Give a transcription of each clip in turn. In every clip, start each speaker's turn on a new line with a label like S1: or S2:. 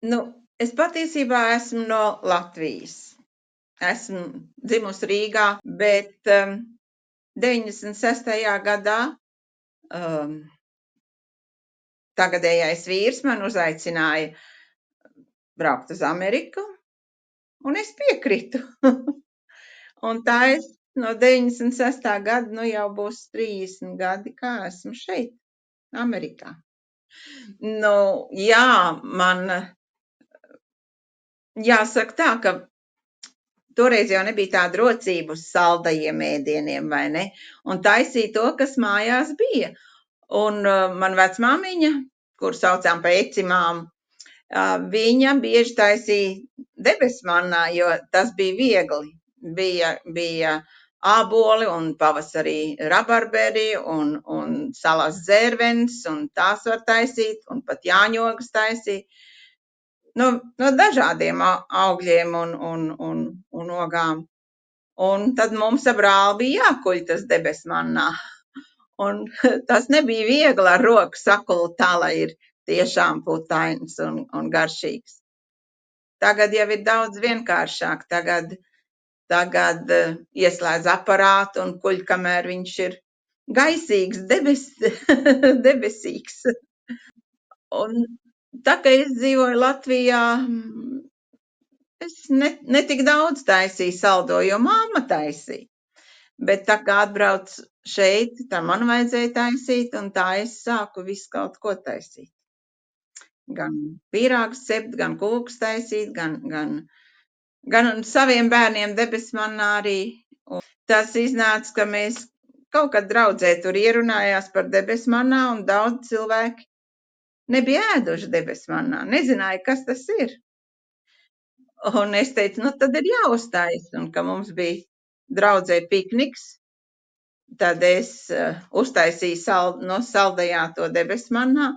S1: Nu, es patiesībā esmu no Latvijas. Esmu dzimusi Rīgā, bet 96. gadā tagadējais vīrs man uzaicināja braukt uz Ameriku, un es piekritu. Un tā es no 96. gada, nu jau būs 30 gadi, kā esmu šeit, Amerikā. Nu, jā, man jāsaka tā, ka toreiz jau nebija tāda rocība uz saldajiem ēdieniem, vai ne? Un taisīja to, kas mājās bija. Un man vecmāmiņa, kur saucām pa ecimām, viņa bieži taisīja debesmannā, jo tas bija viegli. Bija āboli un pavasarī rabarberi un salas dzērvens, un tās var taisīt, un pat jāņogas taisīt. No dažādiem augļiem un ogām. Un tad mums ar brāli bija jākuļ tas debesmannā. Un tas nebija viegli ar roku sakult tā, lai ir tiešām putains un garšīgs. Tagad jau ir daudz vienkāršāk. Tagad ieslēdz aparātu un kuļ, kamēr viņš ir gaisīgs, debesīgs. Un tā kā es dzīvoju Latvijā, es netik daudz taisīju saldo, jo mamma taisīja. Bet tā kā atbrauc šeit, tā man vajadzēja taisīt, un tā es sāku visu kaut ko taisīt. Gan pīrāgus cept, gan kūkus taisīt, gan saviem bērniem debesmannā arī. Un tas iznāca, ka mēs kaut kad draudzē tur ierunājās par debesmannā, un daudz cilvēki nebija ēduši debesmannā, nezināja, kas tas ir. Un es teicu, nu tad ir jāuztais, un ka mums bija draudzē pikniks, tad es uztaisīju no saldajā to debesmannā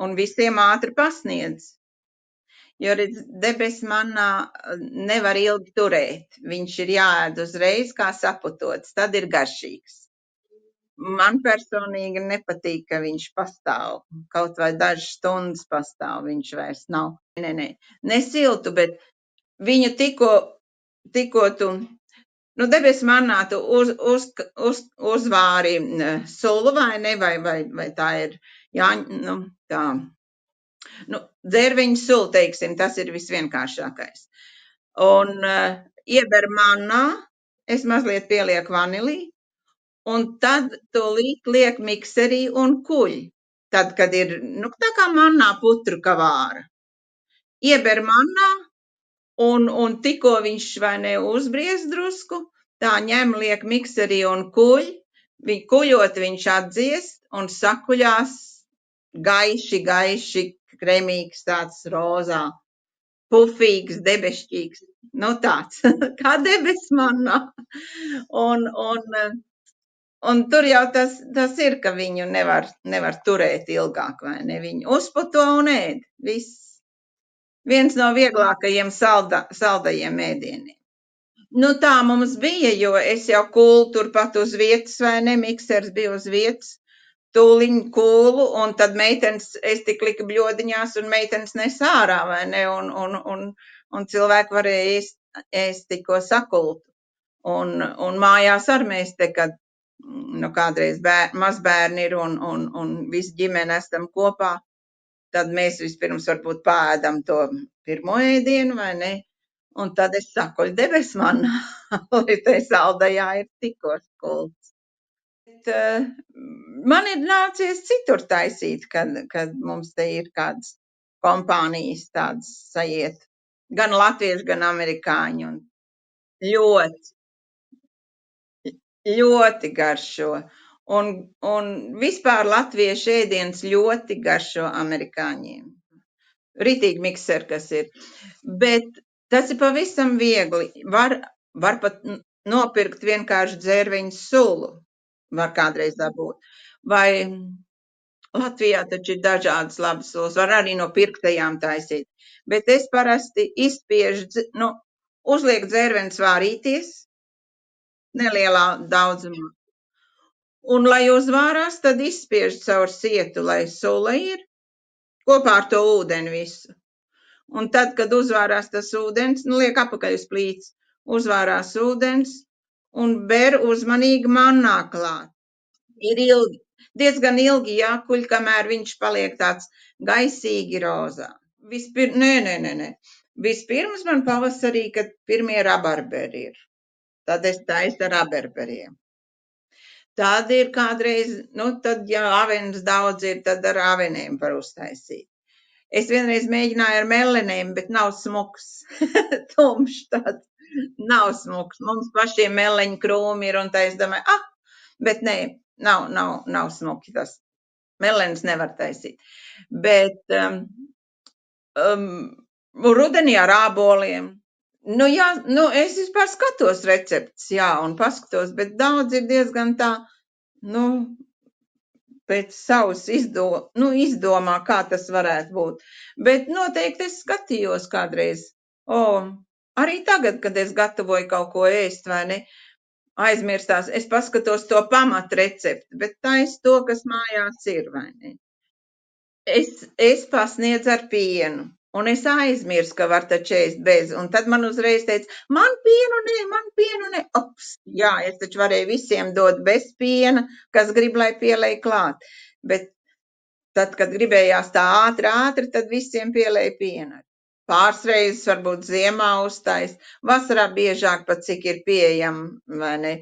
S1: un visiem ātri pasniedz. Jo redz, debesmannā nevar ilgi turēt. Viņš ir jāēd uzreiz, kā saputots, tad ir garšīgs. Man personīgi nepatīk, ka viņš pastāv. Kaut vai dažas stundas pastāv, viņš vairs nav. Ne siltu, bet viņu tikko tu, debesmannā tu uzvāri sulu vai ne, vai tā ir, tā. Dzērveņu sulu, teiksim, tas ir visvienkāršākais. Un ieber mannā, es mazliet pielieku vanilī, un tad tūlīt liek mikserī un kuļ. Tad, kad ir, tā kā mannā putru kavāra. Ieber mannā, un tikko viņš vai ne uzbriez drusku, tā ņem, liek mikserī un kuļ, kuļot viņš atdziest un sakuļās gaiši, kremīgs, tāds rozā, pufīgs, debešķīgs, tāds, kā debesmannā. Un tur jau tas ir, ka viņu nevar turēt ilgāk, vai ne? Viņu uzputo un ēd, viss. Viens no vieglākajiem saldajiem ēdieniem. Tā mums bija, jo es jau kūlu turpat uz vietas, vai ne, miksers bija uz vietas, tūliņ kūlu, un tad meitenes, es tik liku bļodiņās, un meitenes nes ārā, vai ne, un cilvēki varēja ēst tikko sakultu. Un mājās ar mēs te, kad, kādreiz mazbērni ir un visi ģimene esam kopā, tad mēs vispirms varbūt pāēdam to pirmo ēdienu, vai ne, un tad es sakuļu debesmannā, lai te saldajā ir tikko skults. Man ir nācies citur taisīt, kad mums te ir kādas kompānijas tādas sajiet. Gan latvieši, gan amerikāņi. Un ļoti garšo. Un vispār latviešu ēdiens ļoti garšo amerikāņiem. Ritīgi mikser, kas ir. Bet tas ir pavisam viegli. Var pat nopirkt vienkārši dzērveņu sulu. Var kādreiz dabūt. Vai Latvijā taču ir dažādas labas sulas, var arī no pirktajām taisīt. Bet es parasti izspiežu, uzliek dzērvens vārīties, nelielā daudzumā. Un, lai uzvārās, tad izspiež caur sietu, lai sula ir, kopā ar to ūdeni visu. Un tad, kad uzvārās tas ūdens, nu, liek apakaļ uz plīts, uzvārās ūdens un ber uzmanīgi mannā klāt. Ir ilgi, diezgan ilgi jākuļ, kamēr viņš paliek tāds gaisīgi rozā. Nē. Vispirms man pavasarī, kad pirmie rabarberi ir, tad es taisu ar rabarberiem. Tad ir kādreiz, nu, tad, ja avenes daudz ir, tad ar avenēm var uztaisīt. Es vienreiz mēģināju ar melenēm, bet nav smuks. Tumšs tāds. Nav smuks. Mums pašiem meleņu krūmi ir, un tā es domāju, bet nē, nav smuki tas. Melenes nevar taisīt. Bet rudenī ar āboliem. Nu, jā, nu, es vispār skatos receptes, jā, un paskatos, bet daudz ir diezgan tā, nu, pēc savas izdomā, kā tas varētu būt. Bet noteikti es skatījos kādreiz. Arī tagad, kad es gatavoju kaut ko ēst, vai ne, aizmirstās, es paskatos to pamatrecepti, bet tais to, kas mājās ir, vai ne. Es pasniedzu ar pienu. Un es aizmirsu, ka var taču ēst bez. Un tad man uzreiz teica, man pienu ne. Ops, jā, es taču varēju visiem dot bez piena, kas grib, lai pielej klāt. Bet tad, kad gribējās tā ātri, tad visiem pielēja pienu. Pāris reizes varbūt ziemā uztais. Vasarā biežāk pat cik ir pieejama, vai ne?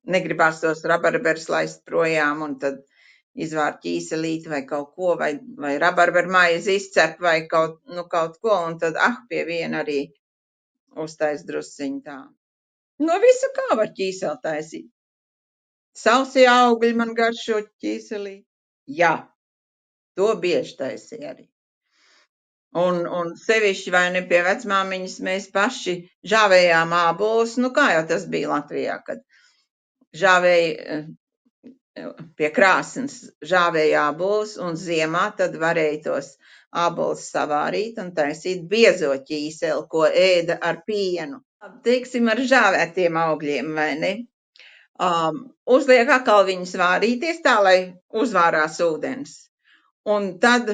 S1: Negribās tos rabarberus laist projām un tad izvārt ķīselīti vai kaut ko, vai rabarberu maizi izcep vai kaut ko, un tad, pie viena arī uztais drusciņ tā. No visu kā var ķīseli taisīt. Sausie augļi man garšo ķīselī. Jā, to bieži taisīja arī. Un sevišķi vai ne pie vecmāmiņas mēs paši žāvējām ābolus, nu kā jau tas bija Latvijā, kad žāvēja pie krāsnes žāvēja ābolus, un ziemā tad varēja tos ābolus savārīt un taisīt biezo ķīseli, ko ēda ar pienu. Teiksim, ar žāvētiem augļiem, vai ne? Uzliek atkal viņus vārīties tā, lai uzvārās ūdens. Un tad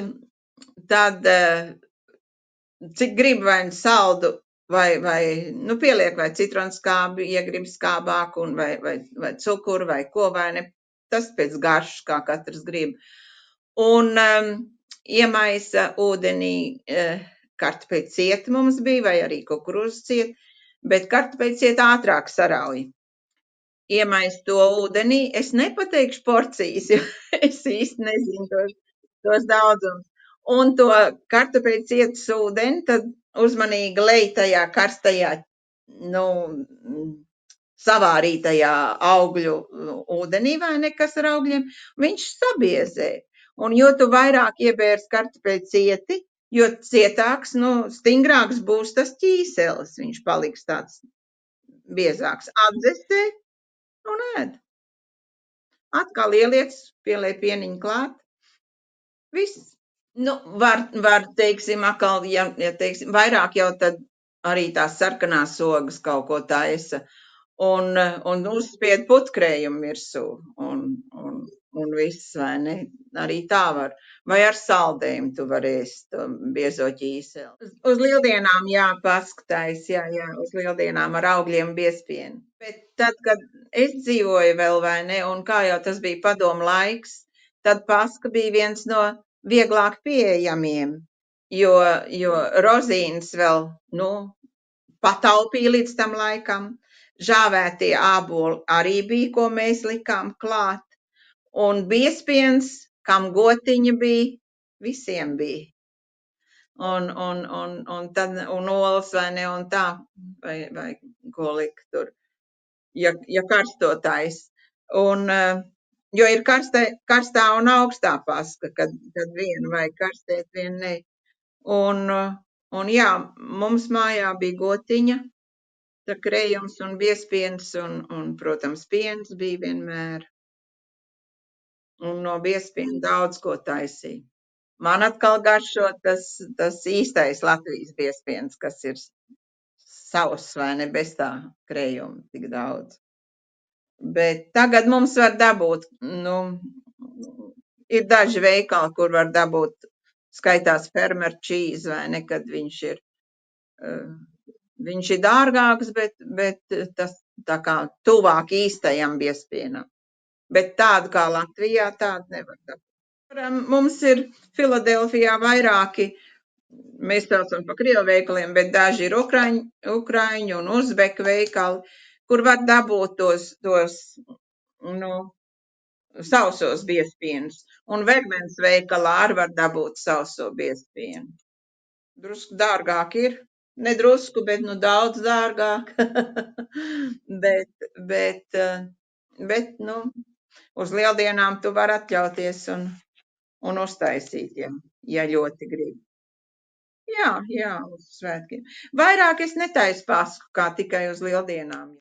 S1: cik grib vai saldu, vai pieliek vai citronskābi, ja grib skābāku, un vai cukuru, vai ko, vai ne. Tas pēc garšas, kā katrs grib. Un iemaisa ūdenī kartupeļu cieti mums bija, vai arī kukurūzas cieti, bet kartupeļu cieti ātrāk sarauj. Iemaisa to ūdenī. Es nepateikšu porcijas, jo es īsti nezinu tos daudzumus. Un to kartupeļu cietas ūdeni tad uzmanīgi lej tajā karstajā, savārītajā augļu ūdenī, vai ne, kas ar augļiem, viņš sabiezē. Un jo tu vairāk iebērs kartupeļu cieti, jo cietāks, stingrāks būs tas ķīselis. Viņš paliks tāds biezāks. Atdzesē un ēd. Atkal ieliec, pielej pieniņu klāt. Viss. Var, teiksim, atkal, ja teiksim, vairāk jau tad arī tās sarkanās ogas kaut ko taisa. Un uzspied putkrējumu virsū, un viss, vai ne? Arī tā var. Vai ar saldējumu tu vari ēst biezo ķīseli. Uz lieldienām, jā, paskatājs, jā, uz lieldienām ar augļiem biezpienu. Bet tad, kad es dzīvoju vēl, vai ne, un kā jau tas bija padomu laiks, tad paska bija viens no vieglāk pieejamiem, jo rozīnes vēl, pataupīja līdz tam laikam. Žāvētie āboli arī bija, ko mēs likām klāt. Un biezpiens, kam gotiņa bija, visiem bija. Un olas, vai ne, un tā, vai ko likt tur, ja karstotais. Jo ir karstā un augstā paska, kad vienu vajag karstēt, vienu ne. Un jā, mums mājā bija gotiņa, tā krējums un biezpiens, un, protams, piens bija vienmēr. Un no biezpiena daudz ko taisīja. Man atkal garšo tas īstais Latvijas biezpiens, kas ir savs, vai ne, bez tā krējuma tik daudz. Bet tagad mums var dabūt, ir daži veikali, kur var dabūt skaitās fermer cheese, vai ne, kad viņš ir dārgāks, bet tas tā kā tuvāk īstajam biespienam. Bet tādu kā Latvijā tādu nevar dabūt. Mums ir Filadelfijā vairāki, mēs saucam pa krievu veikaliem, bet daži ir ukraiņu un uzbeku veikali, kur var dabūt tos sausos biespienus. Un Vermens veikalā arī var dabūt sauso biespienu. Drusku dārgāk ir. Nedrusku, bet daudz dārgāk. bet uz lieldienām tu vari atļauties un uztaisīt, ja ļoti gribi. Jā, uz svētkiem. Vairāk es netaisu pasku, kā tikai uz lieldienām.